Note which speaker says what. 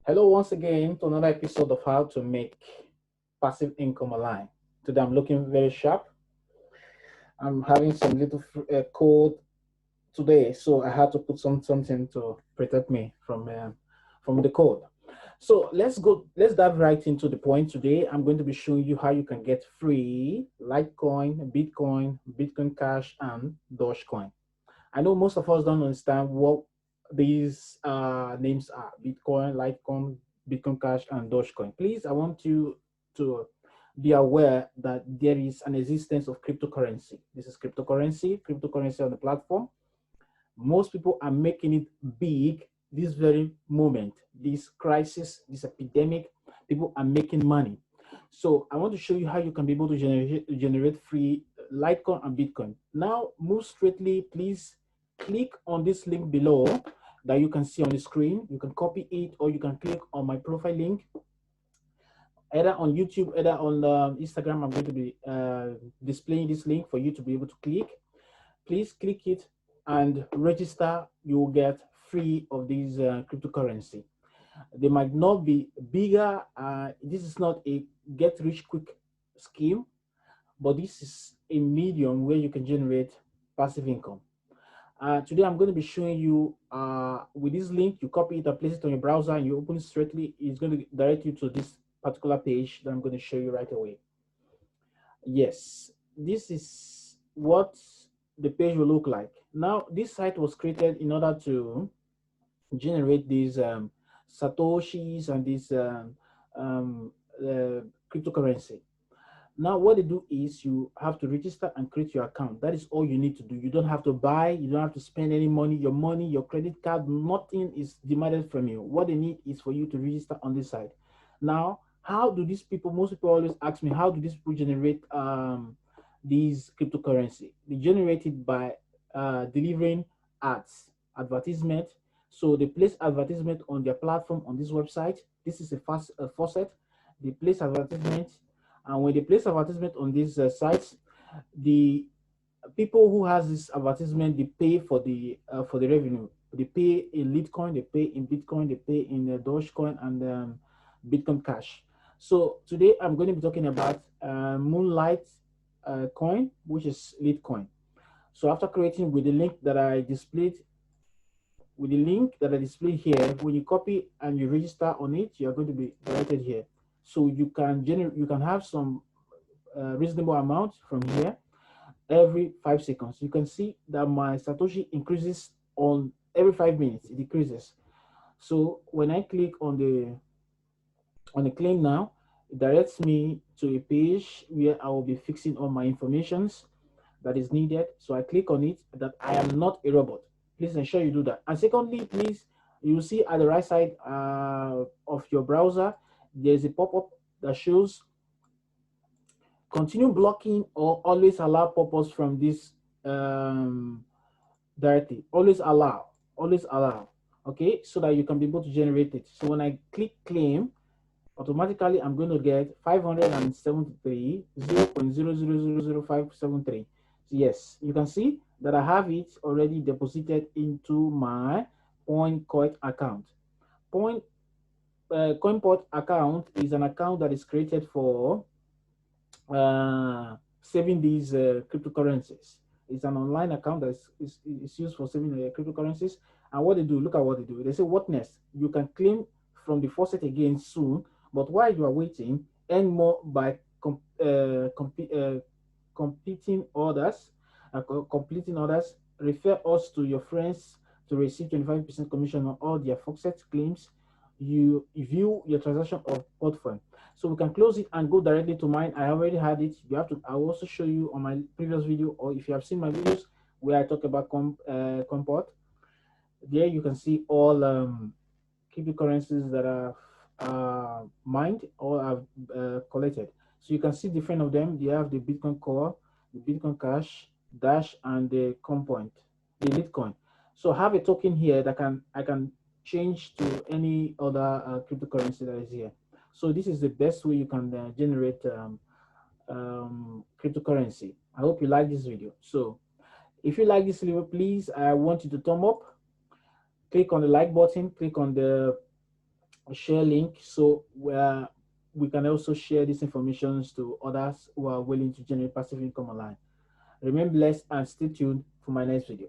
Speaker 1: Hello, once again, to another episode of How to Make Passive Income Online. Today, I'm looking very sharp. I'm having some little cold today, so I had to put something to protect me from the cold. So let's go. Let's dive right into the point today. I'm going to be showing you how you can get free Litecoin, Bitcoin Cash, and Dogecoin. I know most of us don't understand what these names are: Bitcoin, Litecoin, Bitcoin Cash, and Dogecoin. Please, I want you to be aware that there is an existence of cryptocurrency. This is cryptocurrency on the platform. Most people are making it big this very moment, this crisis, this epidemic. People are making money. So I want to show you how you can be able to generate free Litecoin and Bitcoin. Now, move straightly, please click on this link below that you can see on the screen. You can copy it or you can click on my profile link, either on YouTube, either on Instagram. I'm going to be displaying this link for you to be able to click. Please click it and register. You will get free of these cryptocurrency. They might not be bigger. This is not a get rich quick scheme, but this is a medium where you can generate passive income. Today, I'm going to be showing you with this link. You copy it and place it on your browser, and you open it straightly. It's going to direct you to this particular page that I'm going to show you right away. Yes, this is what the page will look like. Now, this site was created in order to generate these satoshis and this um, cryptocurrency. Now, what they do is you have to register and create your account. That is all you need to do. You don't have to buy, you don't have to spend any money, your credit card, nothing is demanded from you. What they need is for you to register on this site. Now, how do these people, most people always ask me, how do these people generate these cryptocurrency? They generate it by delivering ads, advertisement. So they place advertisement on their platform on this website. This is a faucet. They place advertisement, and when they place advertisement on these sites, the people who has this advertisement, they pay for the revenue. They pay in Litcoin, they pay in Bitcoin, they pay in Dogecoin and Bitcoin Cash. So today I'm going to be talking about Moonlight coin, which is Litcoin. So after creating with the link that I displayed, here, when you copy and you register on it, you are going to be directed here. So you can have some reasonable amount from here every 5 seconds. You can see that my Satoshi increases on every 5 minutes, it decreases. So when I click on the claim now, it directs me to a page where I will be fixing all my informations that is needed. So I click on it, that I am not a robot. Please ensure you do that. And secondly, please, you will see at the right side of your browser, there's a pop-up that shows continue blocking or always allow pop-ups from this directly. Always allow. Okay, so that you can be able to generate it. So when I click claim, automatically I'm going to get 573 0.00000573. Yes, you can see that I have it already deposited into my CoinPort account. Point CoinPort account is an account that is created for saving these cryptocurrencies. It's an online account that is used for saving cryptocurrencies. And what they do, look at what they do. They say, what next? You can claim from the faucet again soon, but while you are waiting, earn more by completing orders, refer us to your friends to receive 25% commission on all their faucet claims. You view your transaction of portfolio. So we can close it and go directly to mine. I already had it. You have to. I will also show you on my previous video, or if you have seen my videos where I talk about comport. There you can see all cryptocurrencies that are mined or have collected. So you can see different of them. They have the Bitcoin Core, the Bitcoin Cash, Dash, and the Compoint, the Litcoin. So I have a token here that I can change to any other cryptocurrency that is here. So this is the best way you can generate cryptocurrency. I hope you like this video. So if you like this video, please, I want you to thumb up, click on the like button, click on the share link so where we can also share these informations to others who are willing to generate passive income online. Remain blessed and stay tuned for my next video.